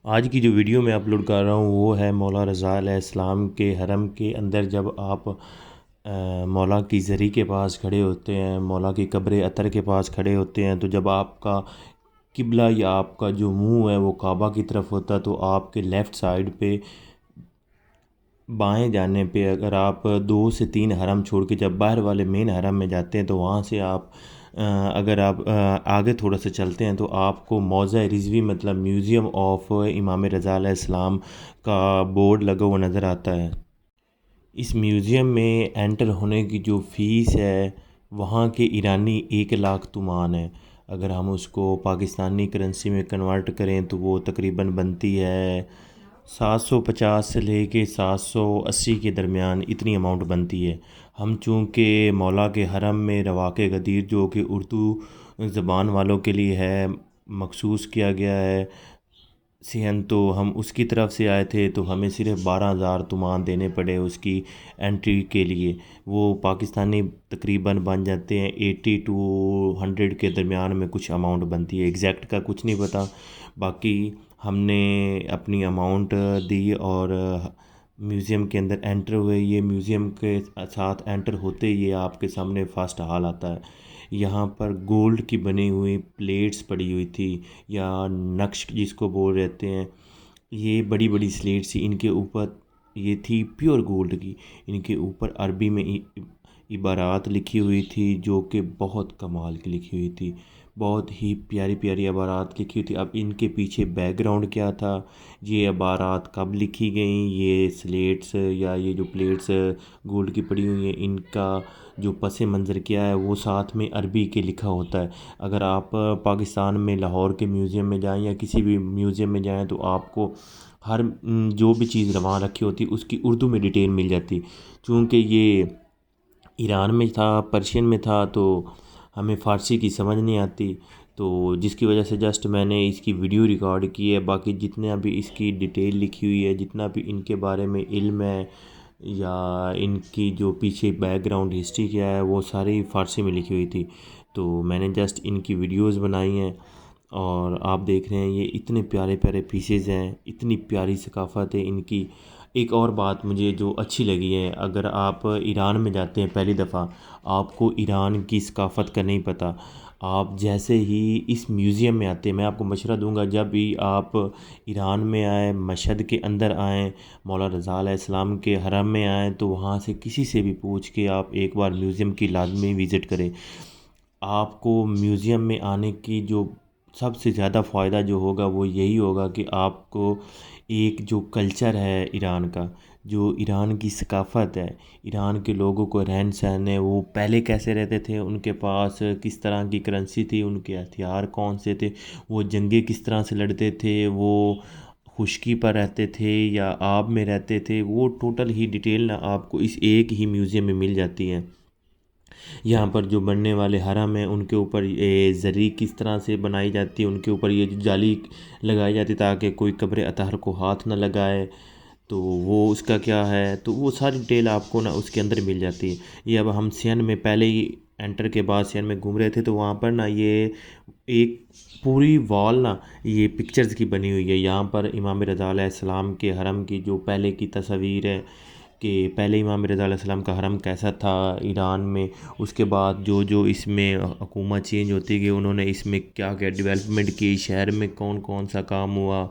آج کی جو ویڈیو میں اپلوڈ کر رہا ہوں وہ ہے مولا رضا علیہ السلام کے حرم کے اندر جب آپ مولا کی زری کے پاس کھڑے ہوتے ہیں، مولا کی قبر اطہر کے پاس کھڑے ہوتے ہیں، تو جب آپ کا قبلہ یا آپ کا جو منہ ہے وہ کعبہ کی طرف ہوتا ہے تو آپ کے لیفٹ سائیڈ پہ بائیں جانے پہ اگر آپ 2 سے 3 حرم چھوڑ کے جب باہر والے مین حرم میں جاتے ہیں تو وہاں سے آپ اگر آپ آگے تھوڑا سا چلتے ہیں تو آپ کو موضع رضوی مطلب میوزیم آف امام رضا علیہ السلام کا بورڈ لگا ہوا نظر آتا ہے۔ اس میوزیم میں انٹر ہونے کی جو فیس ہے وہاں کے ایرانی 1 لاکھ تومان ہے۔ اگر ہم اس کو پاکستانی کرنسی میں کنورٹ کریں تو وہ تقریباً بنتی ہے 750 سے لے کے 780 کے درمیان، اتنی اماؤنٹ بنتی ہے۔ ہم چونکہ مولا کے حرم میں رواق غدیر جو کہ اردو زبان والوں کے لیے ہے، مخصوص کیا گیا ہے صحن، تو ہم اس کی طرف سے آئے تھے تو ہمیں صرف 12,000 تومان دینے پڑے اس کی انٹری کے لیے۔ وہ پاکستانی تقریباً بن جاتے ہیں 80 to 100 کے درمیان میں کچھ اماؤنٹ بنتی ہے، ایگزیکٹ کا کچھ نہیں پتہ۔ باقی ہم نے اپنی اماؤنٹ دی اور میوزیم کے اندر انٹر ہوئے۔ یہ میوزیم کے ساتھ انٹر ہوتے یہ آپ کے سامنے فرسٹ ہال آتا ہے۔ یہاں پر گولڈ کی بنی ہوئی پلیٹس پڑی ہوئی تھی یا نقش جس کو بول رہتے ہیں، یہ بڑی بڑی سلیٹس تھی، ان کے اوپر یہ تھی پیور گولڈ کی، ان کے اوپر عربی میں عبارات لکھی ہوئی تھی جو کہ بہت کمال کی لکھی ہوئی تھی، بہت ہی پیاری پیاری عبارات لکھی ہوئی تھی۔ اب ان کے پیچھے بیک گراؤنڈ کیا تھا، یہ عبارات کب لکھی گئیں، یہ سلیٹس یا یہ جو پلیٹس گولڈ کی پڑی ہوئی ہیں ان کا جو پس منظر کیا ہے وہ ساتھ میں عربی کے لکھا ہوتا ہے۔ اگر آپ پاکستان میں لاہور کے میوزیم میں جائیں یا کسی بھی میوزیم میں جائیں تو آپ کو ہر جو بھی چیز وہاں رکھی ہوتی اس کی اردو میں ڈیٹیل مل جاتی۔ چونکہ یہ ایران میں تھا، پرشین میں تھا، تو ہمیں فارسی کی سمجھ نہیں آتی، تو جس کی وجہ سے جسٹ میں نے اس کی ویڈیو ریکارڈ کی ہے۔ باقی جتنا بھی اس کی ڈیٹیل لکھی ہوئی ہے، جتنا بھی ان کے بارے میں علم ہے یا ان کی جو پیچھے بیک گراؤنڈ ہسٹری کیا ہے وہ ساری فارسی میں لکھی ہوئی تھی، تو میں نے جسٹ ان کی ویڈیوز بنائی ہیں اور آپ دیکھ رہے ہیں یہ اتنے پیارے پیارے پیسز ہیں، اتنی پیاری ثقافت ہے ان کی۔ ایک اور بات مجھے جو اچھی لگی ہے، اگر آپ ایران میں جاتے ہیں پہلی دفعہ، آپ کو ایران کی ثقافت کا نہیں پتہ، آپ جیسے ہی اس میوزیم میں آتے ہیں، میں آپ کو مشورہ دوں گا جب بھی آپ ایران میں آئیں، مشہد کے اندر آئیں، مولا رضا علیہ السلام کے حرم میں آئیں تو وہاں سے کسی سے بھی پوچھ کے آپ ایک بار میوزیم کی لازمی وزٹ کریں۔ آپ کو میوزیم میں آنے کی جو سب سے زیادہ فائدہ جو ہوگا وہ یہی ہوگا کہ آپ کو ایک جو کلچر ہے ایران کا، جو ایران کی ثقافت ہے، ایران کے لوگوں کو رہن سہن ہے، وہ پہلے کیسے رہتے تھے، ان کے پاس کس طرح کی کرنسی تھی، ان کے ہتھیار کون سے تھے، وہ جنگیں کس طرح سے لڑتے تھے، وہ خشکی پر رہتے تھے یا آب میں رہتے تھے، وہ ٹوٹل ہی ڈیٹیل نہ آپ کو اس ایک ہی میوزیم میں مل جاتی ہے۔ یہاں پر جو بننے والے حرم ہیں ان کے اوپر یہ زری کس طرح سے بنائی جاتی ہے، ان کے اوپر یہ جو جالی لگائی جاتی تاکہ کوئی قبر اطہر کو ہاتھ نہ لگائے، تو وہ اس کا کیا ہے، تو وہ ساری ڈیٹیل آپ کو نا اس کے اندر مل جاتی ہے۔ یہ اب ہم سین میں پہلے ہی انٹر کے بعد سین میں گھوم رہے تھے تو وہاں پر نا یہ ایک پوری وال نا یہ پکچرز کی بنی ہوئی ہے۔ یہاں پر امام رضا علیہ السلام کے حرم کی جو پہلے کی تصاویر ہے کہ پہلے امام رضا علیہ السلام کا حرم کیسا تھا ایران میں، اس کے بعد جو جو اس میں حکومت چینج ہوتی گئی انہوں نے اس میں کیا کیا ڈیولپمنٹ کی، شہر میں کون کون سا کام ہوا،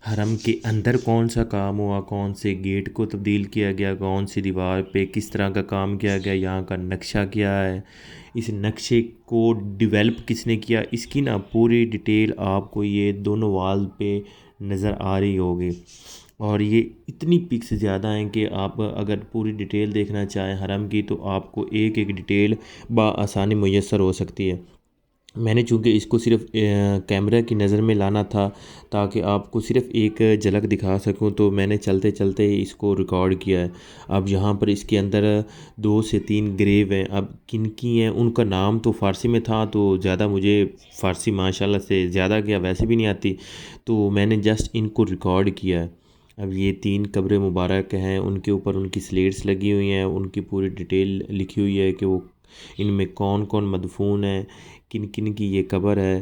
حرم کے اندر کون سا کام ہوا، کون سے گیٹ کو تبدیل کیا گیا، کون سی دیوار پہ کس طرح کا کام کیا گیا، یہاں کا نقشہ کیا ہے، اس نقشے کو ڈیولپ کس نے کیا، اس کی نا پوری ڈیٹیل آپ کو یہ دونوں وال پہ نظر آ رہی ہوگی۔ اور یہ اتنی پکس زیادہ ہیں کہ آپ اگر پوری ڈیٹیل دیکھنا چاہیں حرم کی تو آپ کو ایک ایک ڈیٹیل بآسانی میسر ہو سکتی ہے۔ میں نے چونکہ اس کو صرف کیمرہ کی نظر میں لانا تھا تاکہ آپ کو صرف ایک جھلک دکھا سکوں تو میں نے چلتے چلتے اس کو ریکارڈ کیا ہے۔ اب یہاں پر اس کے اندر 2 سے 3 گریو ہیں، اب کن کی ہیں ان کا نام تو فارسی میں تھا تو زیادہ مجھے فارسی ماشاءاللہ سے زیادہ کیا ویسے بھی نہیں آتی، تو میں نے جسٹ ان کو ریکارڈ کیا ہے۔ اب یہ 3 قبر مبارک ہیں، ان کے اوپر ان کی سلیٹس لگی ہوئی ہیں، ان کی پوری ڈیٹیل لکھی ہوئی ہے کہ وہ ان میں کون کون مدفون ہے، کن کن کی یہ قبر ہے۔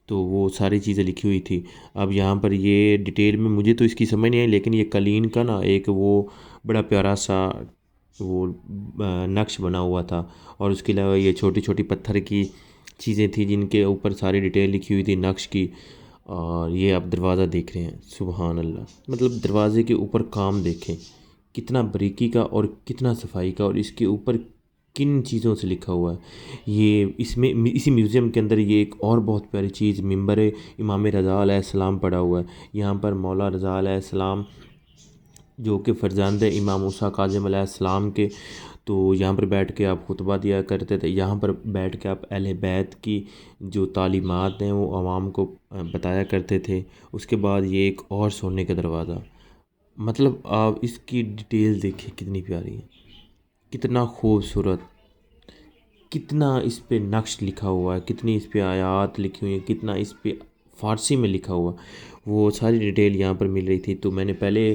تو وہ ساری چیزیں لکھی ہوئی تھی. اب یہاں پر یہ ڈیٹیل میں مجھے تو اس کی سمجھ نہیں آئی، لیکن یہ قالین کا نا ایک وہ بڑا پیارا سا وہ نقش بنا ہوا تھا، اور اس کے علاوہ یہ چھوٹی چھوٹی پتھر کی چیزیں تھیں جن کے اوپر ساری ڈیٹیل لکھی ہوئی تھی نقش کی. اور یہ آپ دروازہ دیکھ رہے ہیں، سبحان اللہ، مطلب دروازے کے اوپر کام دیکھیں کتنا باریکی کا اور کتنا صفائی کا، اور اس کے اوپر کن چیزوں سے لکھا ہوا ہے. یہ اس میں اسی میوزیم کے اندر یہ ایک اور بہت پیاری چیز منبر امام رضا علیہ السلام پڑا ہوا ہے. یہاں پر مولا رضا علیہ السلام جو کہ فرزند امام موسیٰ کاظم علیہ السلام کے، تو یہاں پر بیٹھ کے آپ خطبہ دیا کرتے تھے. یہاں پر بیٹھ کے آپ اہل بیت کی جو تعلیمات ہیں وہ عوام کو بتایا کرتے تھے. اس کے بعد یہ ایک اور سونے کا دروازہ، مطلب آپ اس کی ڈیٹیل دیکھیں کتنی پیاری ہے، کتنا خوبصورت، کتنا اس پہ نقش لکھا ہوا ہے، کتنی اس پہ آیات لکھی ہوئی ہیں، کتنا اس پہ فارسی میں لکھا ہوا. وہ ساری ڈیٹیل یہاں پر مل رہی تھی. تو میں نے پہلے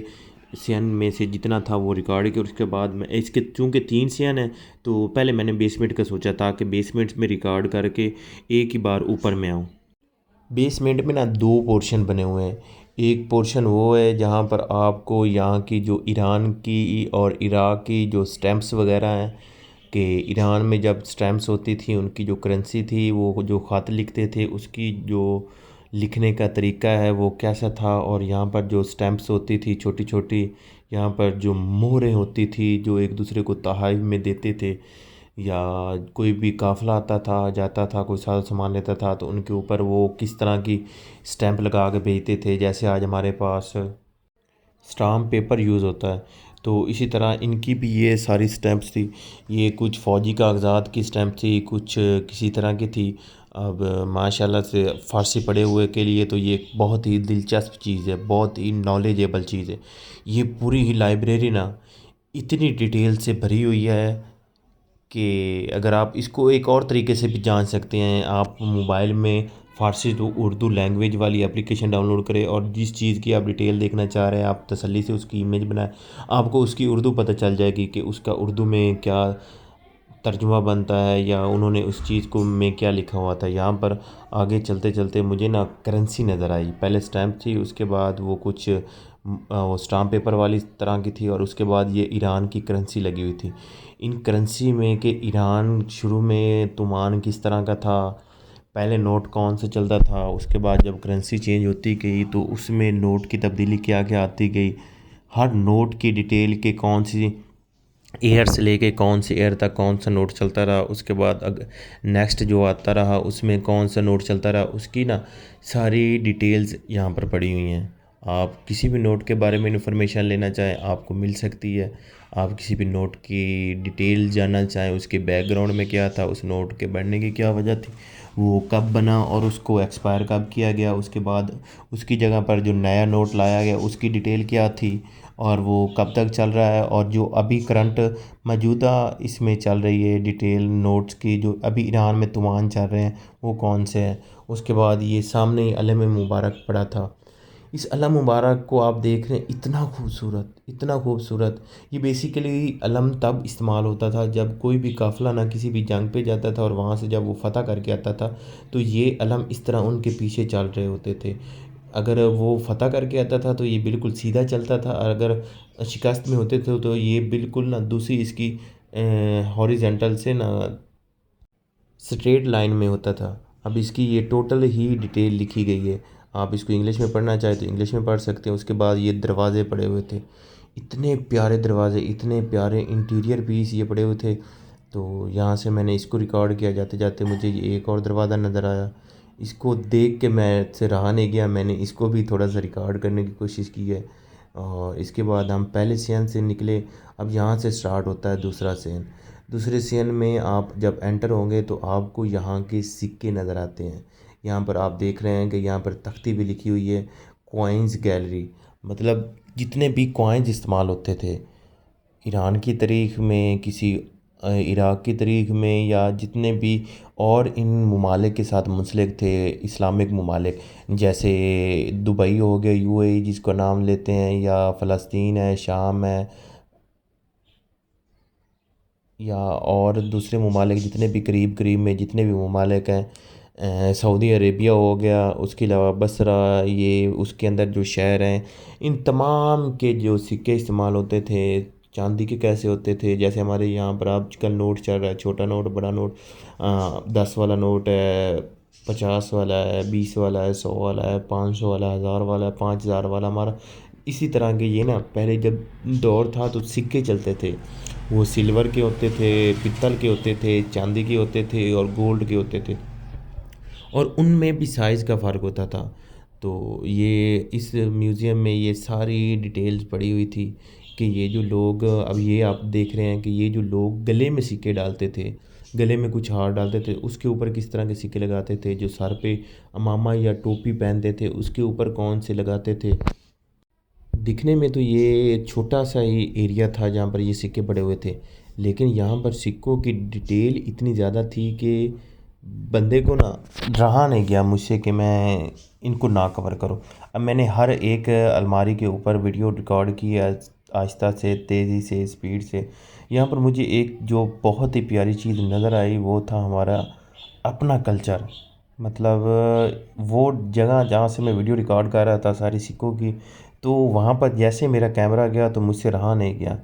سین میں سے جتنا تھا وہ ریکارڈ کیا، اور اس کے بعد میں اس کے چونکہ 3 سین ہیں تو پہلے میں نے بیسمنٹ کا سوچا تھا کہ بیسمنٹ میں ریکارڈ کر کے ایک ہی بار اوپر میں آؤں. بیسمنٹ میں نا 2 پورشن بنے ہوئے ہیں. ایک پورشن وہ ہے جہاں پر آپ کو یہاں کی جو ایران کی اور عراق کی جو سٹیمپس وغیرہ ہیں، کہ ایران میں جب سٹیمپس ہوتی تھیں ان کی جو کرنسی تھی، وہ جو خط لکھتے تھے اس کی جو لکھنے کا طریقہ ہے وہ کیسا تھا، اور یہاں پر جو سٹیمپس ہوتی تھی چھوٹی چھوٹی، یہاں پر جو مہریں ہوتی تھی جو ایک دوسرے کو تحائف میں دیتے تھے، یا کوئی بھی قافلہ آتا تھا جاتا تھا کوئی ساز سامان لیتا تھا تو ان کے اوپر وہ کس طرح کی سٹیمپ لگا کے بھیجتے تھے. جیسے آج ہمارے پاس اسٹامپ پیپر یوز ہوتا ہے، تو اسی طرح ان کی بھی یہ ساری سٹیمپس تھی. یہ کچھ فوجی کاغذات کی سٹیمپ تھی، کچھ کسی طرح کی تھی. اب ماشاءاللہ سے فارسی پڑھے ہوئے کے لیے تو یہ بہت ہی دلچسپ چیز ہے، بہت ہی نالجیبل چیز ہے. یہ پوری ہی لائبریری نا اتنی ڈیٹیل سے بھری ہوئی ہے کہ اگر آپ اس کو ایک اور طریقے سے بھی جان سکتے ہیں، آپ موبائل میں فارسی ٹو اردو لینگویج والی اپلیکیشن ڈاؤن لوڈ کریں، اور جس چیز کی آپ ڈیٹیل دیکھنا چاہ رہے ہیں آپ تسلی سے اس کی امیج بنائیں، آپ کو اس کی اردو پتہ چل جائے گی کہ اس کا اردو میں کیا ترجمہ بنتا ہے، یا انہوں نے اس چیز کو میں کیا لکھا ہوا تھا. یہاں پر آگے چلتے چلتے مجھے نا کرنسی نظر آئی. پہلے سٹیمپ تھی، اس کے بعد وہ کچھ وہ اسٹامپ پیپر والی طرح کی تھی، اور اس کے بعد یہ ایران کی کرنسی لگی ہوئی تھی. ان کرنسی میں کہ ایران شروع میں تومان کس طرح کا تھا، پہلے نوٹ کون سے چلتا تھا، اس کے بعد جب کرنسی چینج ہوتی گئی تو اس میں نوٹ کی تبدیلی کیا کیا آتی گئی، ہر نوٹ کی ڈیٹیل کے کون سی ایئر سے لے کے کون سی ایئر تک کون سا نوٹ چلتا رہا، اس کے بعد نیکسٹ جو آتا رہا اس میں کون سا نوٹ چلتا رہا، اس کی نا ساری ڈیٹیلز یہاں پر پڑی ہوئی ہیں. آپ کسی بھی نوٹ کے بارے میں انفارمیشن لینا چاہیں آپ کو مل سکتی ہے. آپ کسی بھی نوٹ کی ڈیٹیل جاننا چاہیں، اس کے بیک گراؤنڈ میں کیا تھا، اس نوٹ کے بننے کی کیا وجہ تھی، وہ کب بنا اور اس کو ایکسپائر کب کیا گیا، اس کے بعد اس کی جگہ پر جو نیا نوٹ لایا گیا اس کی ڈیٹیل کیا تھی، اور وہ کب تک چل رہا ہے، اور جو ابھی کرنٹ موجودہ اس میں چل رہی ہے ڈیٹیل نوٹس کی جو ابھی ایران میں تومان چل رہے ہیں وہ کون سے ہیں. اس کے بعد یہ سامنے علم مبارک پڑا تھا. اس علم مبارک کو آپ دیکھ رہے ہیں، اتنا خوبصورت اتنا خوبصورت. یہ بیسیکلی علم تب استعمال ہوتا تھا جب کوئی بھی قافلہ نہ کسی بھی جنگ پہ جاتا تھا، اور وہاں سے جب وہ فتح کر کے آتا تھا تو یہ علم اس طرح ان کے پیچھے چل رہے ہوتے تھے. اگر وہ فتح کر کے آتا تھا تو یہ بالکل سیدھا چلتا تھا، اور اگر شکست میں ہوتے تھے تو یہ بالکل نہ دوسری اس کی ہاریزنٹل سے نہ سٹریٹ لائن میں ہوتا تھا. اب اس کی یہ ٹوٹل ہی ڈیٹیل لکھی گئی ہے. آپ اس کو انگلش میں پڑھنا چاہے تو انگلش میں پڑھ سکتے ہیں. اس کے بعد یہ دروازے پڑے ہوئے تھے، اتنے پیارے دروازے، اتنے پیارے انٹیریئر پیس یہ پڑے ہوئے تھے. تو یہاں سے میں نے اس کو ریکارڈ کیا، جاتے جاتے مجھے یہ ایک اور دروازہ نظر آیا. اس کو دیکھ کے میں سے رہا نہیں گیا، میں نے اس کو بھی تھوڑا سا ریکارڈ کرنے کی کوشش کی ہے. اور اس کے بعد ہم پہلے سین سے نکلے. اب یہاں سے سٹارٹ ہوتا ہے دوسرا سین. دوسرے سین میں آپ جب انٹر ہوں گے تو آپ کو یہاں کے سکے نظر آتے ہیں. یہاں پر آپ دیکھ رہے ہیں کہ یہاں پر تختی بھی لکھی ہوئی ہے، کوائنز گیلری، مطلب جتنے بھی کوائنز استعمال ہوتے تھے ایران کی تاریخ میں، کسی عراق کی تاریخ میں، یا جتنے بھی اور ان ممالک کے ساتھ منسلک تھے اسلامک ممالک، جیسے دبئی ہو گیا، یو اے ای جس کو نام لیتے ہیں، یا فلسطین ہے، شام ہے، یا اور دوسرے ممالک جتنے بھی قریب قریب میں جتنے بھی ممالک ہیں سعودی عربیہ ہو گیا، اس کے علاوہ بصرہ، یہ اس کے اندر جو شہر ہیں، ان تمام کے جو سکے استعمال ہوتے تھے چاندی کے کیسے ہوتے تھے، جیسے ہمارے یہاں پر آج کل نوٹ چل رہا ہے، چھوٹا نوٹ، بڑا نوٹ، 10 والا نوٹ ہے، 50 والا ہے، 20 والا ہے، 100 والا ہے، 500 والا ہے، 1000 والا ہے، 5000 والا ہمارا، اسی طرح کے یہ نا پہلے جب دور تھا تو سکے چلتے تھے، وہ سلور کے ہوتے تھے، پتل کے ہوتے تھے، چاندی کے ہوتے تھے اور گولڈ کے ہوتے تھے، اور ان میں بھی سائز کا فرق ہوتا تھا۔ تو یہ اس میوزیم میں یہ ساری ڈیٹیلز پڑی ہوئی تھی کہ یہ جو لوگ اب یہ آپ دیکھ رہے ہیں کہ یہ جو لوگ گلے میں سکے ڈالتے تھے، گلے میں کچھ ہار ڈالتے تھے، اس کے اوپر کس طرح کے سکے لگاتے تھے، جو سر پہ امامہ یا ٹوپی پہنتے تھے اس کے اوپر کون سے لگاتے تھے۔ دکھنے میں تو یہ چھوٹا سا ہی ایریا تھا جہاں پر یہ سکے پڑے ہوئے تھے، لیکن یہاں پر سکوں کی ڈیٹیل اتنی زیادہ تھی کہ بندے کو نا رہا نہیں گیا مجھ سے کہ میں ان کو نہ کور کروں۔ اب میں نے ہر ایک الماری کے اوپر ویڈیو ریکارڈ کی ہے، آہستہ سے، تیزی سے، سپیڈ سے۔ یہاں پر مجھے ایک جو بہت ہی پیاری چیز نظر آئی وہ تھا ہمارا اپنا کلچر، مطلب وہ جگہ جہاں سے میں ویڈیو ریکارڈ کر رہا تھا ساری سکوں کی، تو وہاں پر جیسے میرا کیمرہ گیا تو مجھ سے رہا نہیں گیا۔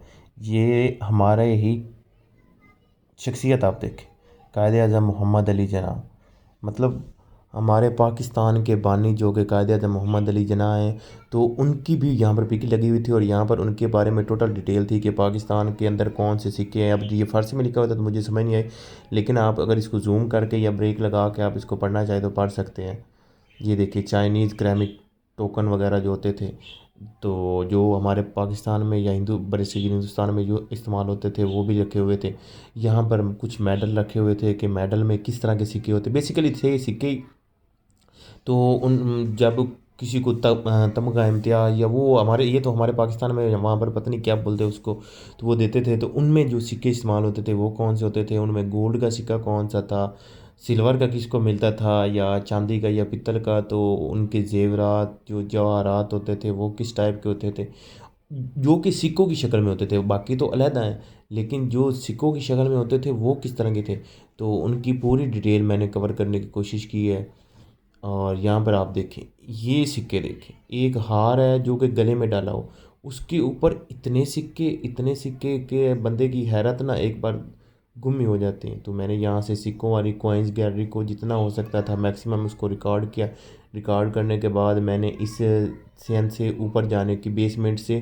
یہ ہمارے ہی شخصیت آپ دیکھیں، قائد اعظم محمد علی جناح، مطلب ہمارے پاکستان کے بانی جو کہ قائد اعظم محمد علی جناح ہیں، تو ان کی بھی یہاں پر پک لگی ہوئی تھی، اور یہاں پر ان کے بارے میں ٹوٹل ڈیٹیل تھی کہ پاکستان کے اندر کون سے سکے ہیں۔ اب یہ فارسی میں لکھا ہوا تھا تو مجھے سمجھ نہیں آئی، لیکن آپ اگر اس کو زوم کر کے یا بریک لگا کے آپ اس کو پڑھنا چاہیں تو پڑھ سکتے ہیں۔ یہ دیکھیے چائنیز کریمک ٹوکن وغیرہ جو ہوتے تھے، تو جو ہمارے پاکستان میں یا برے صغیر ہندوستان میں جو استعمال ہوتے تھے وہ بھی رکھے ہوئے تھے۔ یہاں پر کچھ میڈل رکھے ہوئے تھے کہ میڈل میں کس طرح کے سکے ہوتے، بیسیکلی تھے سکے، تو ان جب کسی کو تمغہ امتیاز یا وہ ہمارے، یہ تو ہمارے پاکستان میں وہاں پر پتہ نہیں کیا بولتے اس کو، تو وہ دیتے تھے، تو ان میں جو سکے استعمال ہوتے تھے وہ کون سے ہوتے تھے، ان میں گولڈ کا سکہ کون سا تھا، سلور کا کس کو ملتا تھا، یا چاندی کا یا پتل کا، تو ان کے زیورات جو جواہرات ہوتے تھے وہ کس ٹائپ کے ہوتے تھے، جو کہ سکوں کی شکل میں ہوتے تھے، باقی تو علیحدہ ہیں، لیکن جو سکوں کی شکل میں ہوتے تھے وہ کس طرح کے تھے، تو ان کی پوری ڈیٹیل میں نے کور کرنے کی کوشش کی ہے۔ اور یہاں پر آپ دیکھیں، یہ سکے دیکھیں، ایک ہار ہے جو کہ گلے میں ڈالا ہو، اس کے اوپر اتنے سکے کہ بندے کی حیرت نہ ایک بار گم ہی ہو جاتے ہیں۔ تو میں نے یہاں سے سکوں والی کوائنز گیلری کو جتنا ہو سکتا تھا میکسیمم اس کو ریکارڈ کیا۔ ریکارڈ کرنے کے بعد میں نے اس سین سے اوپر جانے کی، بیسمنٹ سے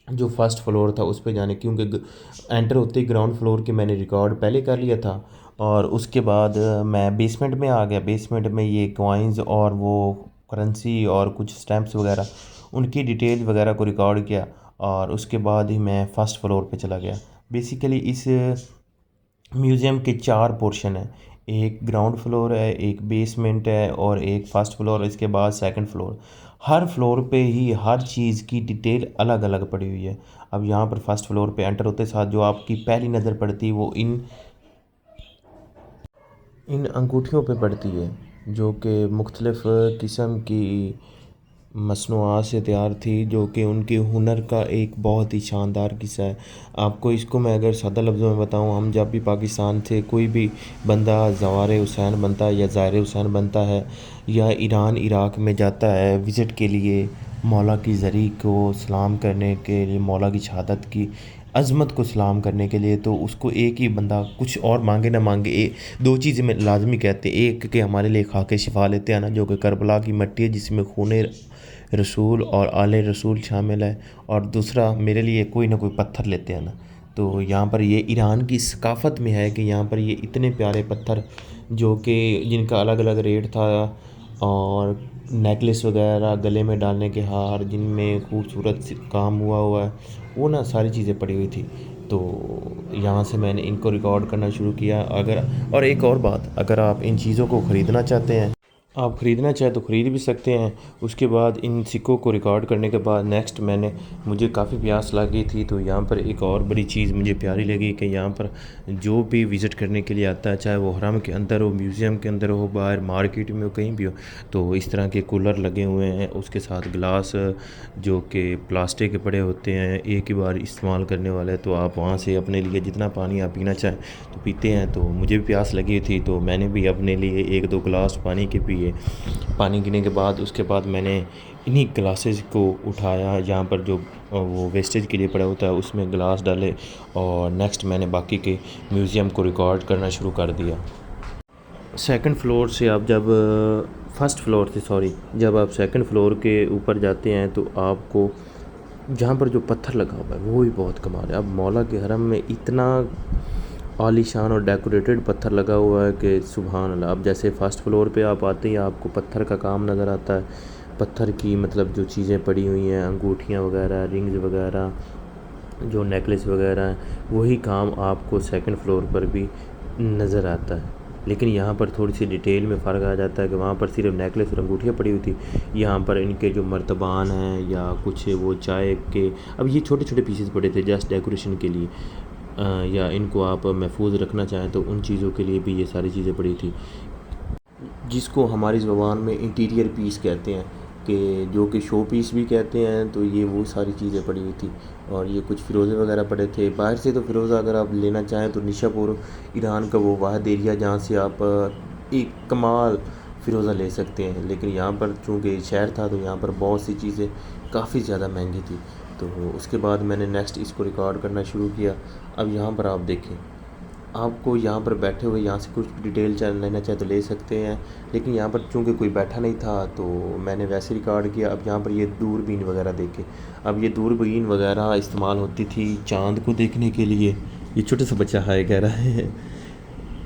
جو فرسٹ فلور تھا اس پہ جانے، کیونکہ انٹر ہوتے ہی گراؤنڈ فلور کے میں نے ریکارڈ پہلے کر لیا تھا، اور اس کے بعد میں بیسمنٹ میں آ گیا۔ بیسمنٹ میں یہ کوائنز اور وہ کرنسی اور کچھ سٹیمپس وغیرہ ان کی ڈیٹیل وغیرہ کو ریکارڈ کیا، اور اس کے بعد ہی میں فرسٹ فلور پہ چلا گیا۔ بیسیکلی اس میوزیم کے 4 پورشن ہیں، ایک گراؤنڈ فلور ہے، ایک بیسمنٹ ہے، اور ایک فرسٹ فلور، اس کے بعد سیکنڈ فلور۔ ہر فلور پہ ہی ہر چیز کی ڈیٹیل الگ الگ پڑی ہوئی ہے۔ اب یہاں پر فرسٹ فلور پہ انٹر ہوتے ساتھ جو آپ کی پہلی نظر پڑتی وہ ان انگوٹھیوں پہ پڑتی ہے، جو کہ مختلف قسم کی مصنوعات سے تیار تھی، جو کہ ان کے ہنر کا ایک بہت ہی شاندار قصہ ہے۔ آپ کو اس کو میں اگر سادہ لفظوں میں بتاؤں، ہم جب بھی پاکستان سے کوئی بھی بندہ زوار حسین بنتا ہے یا زائر حسین بنتا ہے، یا ایران عراق میں جاتا ہے وزٹ کے لیے، مولا کی زری کو سلام کرنے کے لیے، مولا کی شہادت کی عظمت کو سلام کرنے کے لیے، تو اس کو ایک ہی بندہ کچھ اور مانگے نہ مانگے 2 چیزیں میں لازمی کہتے ہیں، ایک کہ ہمارے لیے خاک شفا لیتے ہیں نا، جو کہ کربلا کی مٹی ہے جس میں خون رسول اور آل رسول شامل ہے، اور دوسرا میرے لیے کوئی نہ کوئی پتھر لیتے ہیں نا۔ تو یہاں پر یہ ایران کی ثقافت میں ہے کہ یہاں پر یہ اتنے پیارے پتھر جو کہ جن کا الگ الگ ریٹ تھا، اور نیکلس وغیرہ، گلے میں ڈالنے کے ہار جن میں خوبصورت کام ہوا ہے، وہ نا ساری چیزیں پڑی ہوئی تھی۔ تو یہاں سے میں نے ان کو ریکارڈ کرنا شروع کیا۔ اور ایک اور بات، اگر آپ ان چیزوں کو خریدنا چاہتے ہیں آپ خریدنا چاہیں تو خرید بھی سکتے ہیں۔ اس کے بعد ان سکوں کو ریکارڈ کرنے کے بعد نیکسٹ مجھے کافی پیاس لگی تھی، تو یہاں پر ایک اور بڑی چیز مجھے پیاری لگی کہ یہاں پر جو بھی وزٹ کرنے کے لیے آتا ہے، چاہے وہ حرم کے اندر ہو، میوزیم کے اندر ہو، باہر مارکیٹ میں ہو، کہیں بھی ہو، تو اس طرح کے کولر لگے ہوئے ہیں، اس کے ساتھ گلاس جو کہ پلاسٹک کے پڑے ہوتے ہیں، ایک ہی بار استعمال کرنے والے، تو آپ وہاں سے اپنے لیے جتنا پانی آپ پینا چاہیں تو پیتے ہیں۔ تو مجھے بھی پیاس لگی تھی تو میں نے بھی اپنے لیے 1-2 گلاس پانی کے پیے۔ پانی پینے کے بعد اس کے بعد میں نے انہی گلاسز کو اٹھایا، جہاں پر جو وہ ویسٹیج کے لیے پڑا ہوتا ہے اس میں گلاس ڈالے، اور نیکسٹ میں نے باقی کے میوزیم کو ریکارڈ کرنا شروع کر دیا۔ سیکنڈ فلور سے آپ جب آپ سیکنڈ فلور کے اوپر جاتے ہیں تو آپ کو جہاں پر جو پتھر لگا ہوا ہے وہ بھی بہت کمال ہے۔ اب مولا کے حرم میں اتنا عالی شان اور ڈیکوریٹڈ پتھر لگا ہوا ہے کہ سبحان اللہ۔ اب جیسے فرسٹ فلور پہ آپ آتے ہیں آپ کو پتھر کا کام نظر آتا ہے، پتھر کی مطلب جو چیزیں پڑی ہوئی ہیں، انگوٹھیاں وغیرہ، رنگز وغیرہ، جو نیکلس وغیرہ ہیں، وہی کام آپ کو سیکنڈ فلور پر بھی نظر آتا ہے۔ لیکن یہاں پر تھوڑی سی ڈیٹیل میں فرق آ جاتا ہے کہ وہاں پر صرف نیکلس اور انگوٹھیاں پڑی ہوئی تھی، یہاں پر ان کے جو مرتبان ہیں یا کچھ وہ چائے کے، اب یہ چھوٹے چھوٹے پیسز پڑے تھے جسٹ ڈیکوریشن کے لیے، یا ان کو آپ محفوظ رکھنا چاہیں تو ان چیزوں کے لیے بھی یہ ساری چیزیں پڑی تھی، جس کو ہماری زبان میں انٹیریئر پیس کہتے ہیں، کہ جو کہ شو پیس بھی کہتے ہیں۔ تو یہ وہ ساری چیزیں پڑی ہوئی تھی، اور یہ کچھ فیروزے وغیرہ پڑے تھے باہر سے۔ تو فیروزہ اگر آپ لینا چاہیں تو نشا پور ایران کا وہ واحد ایریا جہاں سے آپ ایک کمال فیروزہ لے سکتے ہیں، لیکن یہاں پر چونکہ شہر تھا تو یہاں پر بہت سی چیزیں کافی زیادہ مہنگی تھی۔ تو اس کے بعد میں نے نیکسٹ اس کو ریکارڈ کرنا شروع کیا۔ اب یہاں پر آپ دیکھیں، آپ کو یہاں پر بیٹھے ہوئے یہاں سے کچھ ڈیٹیل لینا چاہے تو لے سکتے ہیں، لیکن یہاں پر چونکہ کوئی بیٹھا نہیں تھا تو میں نے ویسے ریکارڈ کیا۔ اب یہاں پر یہ دوربین وغیرہ دیکھیں، اب یہ دوربین وغیرہ استعمال ہوتی تھی چاند کو دیکھنے کے لیے۔ یہ چھوٹا سا بچہ ہائے کہہ رہا ہے،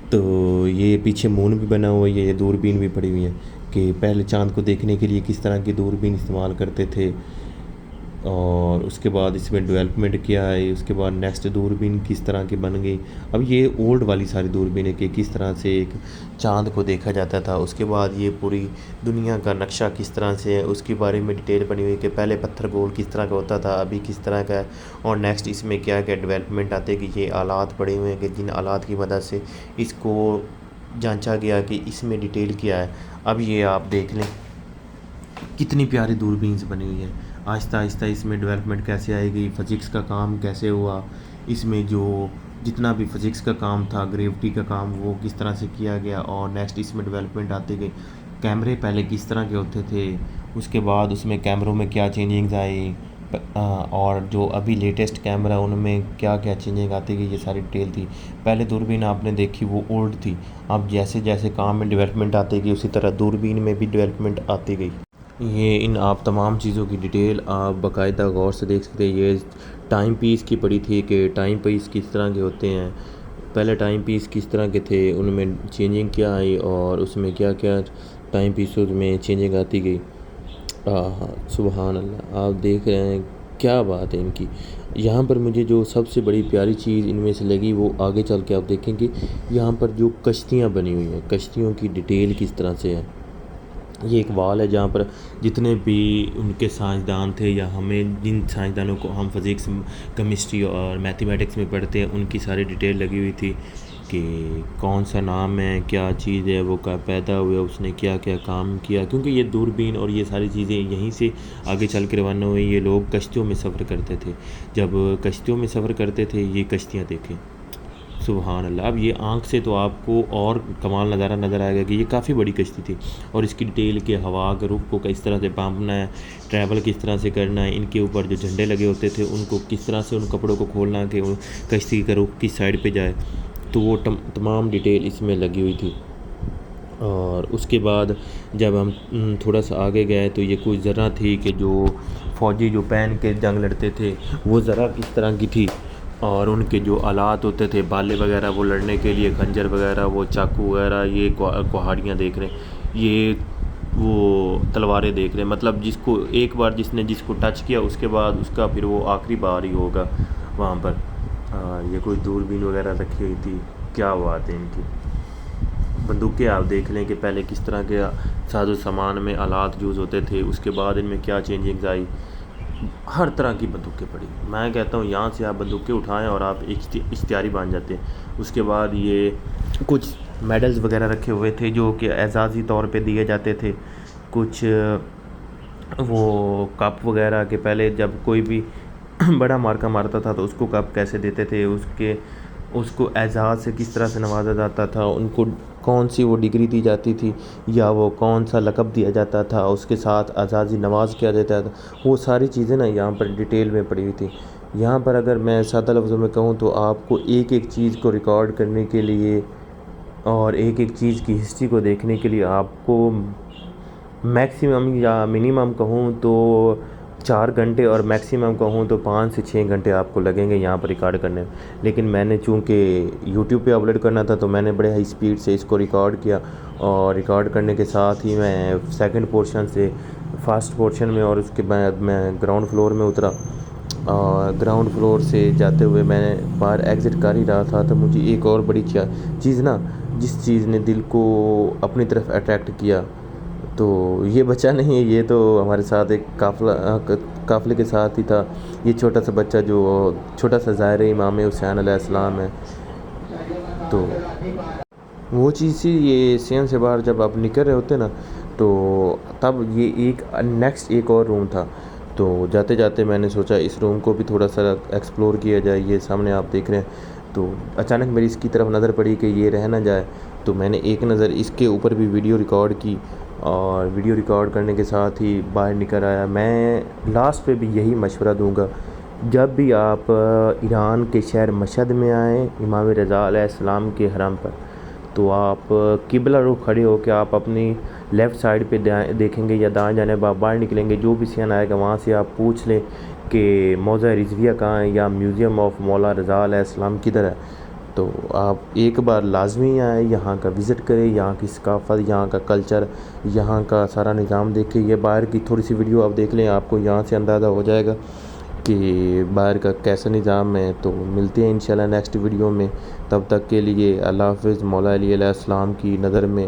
تو یہ پیچھے مون بھی بنا ہوا ہے، یہ دوربین بھی پڑی ہوئی ہے کہ پہلے چاند کو دیکھنے کے لیے کس طرح کی دوربین استعمال کرتے تھے، اور اس کے بعد اس میں ڈیولپمنٹ کیا ہے، اس کے بعد نیکسٹ دوربین کس طرح کی بن گئی۔ اب یہ اولڈ والی ساری دوربین ہے کہ کس طرح سے ایک چاند کو دیکھا جاتا تھا، اس کے بعد یہ پوری دنیا کا نقشہ کس طرح سے ہے اس کے بارے میں ڈیٹیل بنی ہوئی کہ پہلے پتھر گول کس طرح کا ہوتا تھا، ابھی کس طرح کا ہے، اور نیکسٹ اس میں کیا کیا ڈیولپمنٹ آتے کہ یہ آلات پڑے ہوئے ہیں کہ جن آلات کی مدد سے اس کو جانچا گیا کہ اس میں ڈیٹیل کیا ہے۔ اب یہ آپ دیکھ لیں کتنی پیاری دوربینز بنی ہوئی ہیں، آہستہ آہستہ اس میں ڈیولپمنٹ کیسے آئے گی، فزکس کا کام کیسے ہوا، اس میں جو جتنا بھی فزکس کا کام تھا، گریوٹی کا کام، وہ کس طرح سے کیا گیا، اور نیکسٹ اس میں ڈیولپمنٹ آتے گئے۔ کیمرے پہلے کس طرح کے ہوتے تھے، اس کے بعد اس میں کیمروں میں کیا چینجنگز آئی، اور جو ابھی لیٹسٹ کیمرہ ان میں کیا کیا چینجنگ آتی گئی، یہ ساری ڈیٹیل تھی۔ پہلے دوربین آپ نے دیکھی وہ اولڈ تھی، اب جیسے جیسے کام میں ڈیولپمنٹ آتی گئی اسی طرح دوربین میں بھی ڈیولپمنٹ آتی گئی۔ یہ ان آپ تمام چیزوں کی ڈیٹیل آپ باقاعدہ غور سے دیکھ سکتے ہیں۔ یہ ٹائم پیس کی پڑی تھی کہ ٹائم پیس کس طرح کے ہوتے ہیں، پہلے ٹائم پیس کس طرح کے تھے، ان میں چینجنگ کیا آئی، اور اس میں کیا کیا ٹائم پیسوں میں چینجنگ آتی گئی۔ سبحان اللہ، آپ دیکھ رہے ہیں کیا بات ہے ان کی۔ یہاں پر مجھے جو سب سے بڑی پیاری چیز ان میں سے لگی وہ آگے چل کے آپ دیکھیں گے، یہاں پر جو کشتیاں بنی ہوئی ہیں، کشتیوں کی ڈیٹیل کس طرح سے ہے۔ یہ ایک وال ہے جہاں پر جتنے بھی ان کے سائنسدان تھے، یا ہمیں جن سائنسدانوں کو ہم فزکس، کیمسٹری اور میتھمیٹکس میں پڑھتے ہیں، ان کی ساری ڈیٹیل لگی ہوئی تھی کہ کون سا نام ہے، کیا چیز ہے، وہ پیدا ہوا، اس نے کیا کیا کام کیا، کیونکہ یہ دوربین اور یہ ساری چیزیں یہیں سے آگے چل کے روانہ ہوئی۔ یہ لوگ کشتیوں میں سفر کرتے تھے، جب کشتیوں میں سفر کرتے تھے یہ کشتیاں دیکھیں، سبحان اللہ۔ اب یہ آنکھ سے تو آپ کو اور کمال نظارہ نظر آئے گا کہ یہ کافی بڑی کشتی تھی، اور اس کی ڈیٹیل کہ ہوا کے رخ کو کس طرح سے پامپنا ہے، ٹریول کس طرح سے کرنا ہے، ان کے اوپر جو جھنڈے لگے ہوتے تھے ان کو کس طرح سے ان کپڑوں کو کھولنا کہ کشتی کا رخ کس سائڈ پہ جائے، تو وہ تمام ڈیٹیل اس میں لگی ہوئی تھی۔ اور اس کے بعد جب ہم تھوڑا سا آگے گئے تو یہ کچھ ذرہ تھی کہ جو فوجی جو پہن کے جنگ لڑتے تھے وہ ذرہ کس طرح کی تھی، اور ان کے جو آلات ہوتے تھے بالے وغیرہ وہ لڑنے کے لیے، خنجر وغیرہ، وہ چاقو وغیرہ، یہ کوہاڑیاں دیکھ رہے ہیں، یہ وہ تلواریں دیکھ رہے ہیں، مطلب جس کو ایک بار جس نے جس کو ٹچ کیا اس کے بعد اس کا پھر وہ آخری بار ہی ہوگا وہاں پر۔ یہ کوئی دوربین وغیرہ رکھی ہوئی تھی، کیا بات ہے ان کی۔ بندوقیں آپ دیکھ لیں کہ پہلے کس طرح کے ساز و سامان میں آلات یوز ہوتے تھے، اس کے بعد ان میں کیا چینجنگز آئی، ہر طرح کی بندوقیں پڑی۔ میں کہتا ہوں یہاں سے آپ بندوقیں اٹھائیں اور آپ اشتہاری بن جاتے ہیں۔ اس کے بعد یہ کچھ میڈلز وغیرہ رکھے ہوئے تھے جو کہ اعزازی طور پہ دیے جاتے تھے، کچھ وہ کپ وغیرہ کہ پہلے جب کوئی بھی بڑا مارکا مارتا تھا تو اس کو کپ کیسے دیتے تھے، اس کو اعزاز سے کس طرح سے نوازا جاتا تھا، ان کو کون سی وہ ڈگری دی جاتی تھی یا وہ کون سا لقب دیا جاتا تھا، اس کے ساتھ اعزازی نواز کیا جاتا تھا، وہ ساری چیزیں نا یہاں پر ڈیٹیل میں پڑی ہوئی تھی۔ یہاں پر اگر میں سادہ لفظوں میں کہوں تو آپ کو ایک ایک چیز کو ریکارڈ کرنے کے لیے اور ایک ایک چیز کی ہسٹری کو دیکھنے کے لیے آپ کو میکسیمم یا منیمم کہوں تو 4 گھنٹے اور میکسیمم کہوں تو 5 سے 6 گھنٹے آپ کو لگیں گے یہاں پر ریکارڈ کرنے میں۔ لیکن میں نے چونکہ یوٹیوب پہ اپلوڈ کرنا تھا تو میں نے بڑے ہائی سپیڈ سے اس کو ریکارڈ کیا، اور ریکارڈ کرنے کے ساتھ ہی میں سیکنڈ پورشن سے فاسٹ پورشن میں، اور اس کے بعد میں گراؤنڈ فلور میں اترا، اور گراؤنڈ فلور سے جاتے ہوئے میں نے باہر ایگزٹ کر ہی رہا تھا تو مجھے ایک اور بڑی چیز نا، جس چیز نے دل کو اپنی طرف اٹریکٹ کیا، تو یہ بچہ نہیں ہے، یہ تو ہمارے ساتھ ایک قافلے کے ساتھ ہی تھا، یہ چھوٹا سا بچہ جو چھوٹا سا ظاہر امام حسین علیہ السلام ہے۔ تو وہ چیز تھی، یہ سین سے باہر جب آپ نکل رہے ہوتے نا تو تب یہ ایک اور روم تھا، تو جاتے جاتے میں نے سوچا اس روم کو بھی تھوڑا سا ایکسپلور کیا جائے۔ یہ سامنے آپ دیکھ رہے ہیں، تو اچانک میری اس کی طرف نظر پڑی کہ یہ رہ نہ جائے، تو میں نے ایک نظر اس کے اوپر بھی ویڈیو ریکارڈ کی، اور ویڈیو ریکارڈ کرنے کے ساتھ ہی باہر نکل آیا۔ میں لاسٹ پہ بھی یہی مشورہ دوں گا، جب بھی آپ ایران کے شہر مشہد میں آئیں امام رضا علیہ السلام کے حرم پر، تو آپ قبلہ رخ کھڑے ہو کے آپ اپنی لیفٹ سائڈ پہ دیکھیں گے یا دائیں جانب آپ باہر نکلیں گے، جو بھی سین آئے گا وہاں سے آپ پوچھ لیں کہ موضع رضویہ کہاں ہے یا میوزیم آف مولا رضا علیہ السلام کدھر ہے، تو آپ ایک بار لازمی آئیں، یہاں کا وزٹ کریں، یہاں کی ثقافت، یہاں کا کلچر، یہاں کا سارا نظام دیکھیں۔ یہ باہر کی تھوڑی سی ویڈیو آپ دیکھ لیں، آپ کو یہاں سے اندازہ ہو جائے گا کہ باہر کا کیسا نظام ہے۔ تو ملتے ہیں انشاءاللہ نیکسٹ ویڈیو میں، تب تک کے لیے اللہ حافظ۔ مولا علی علیہ السلام کی نظر میں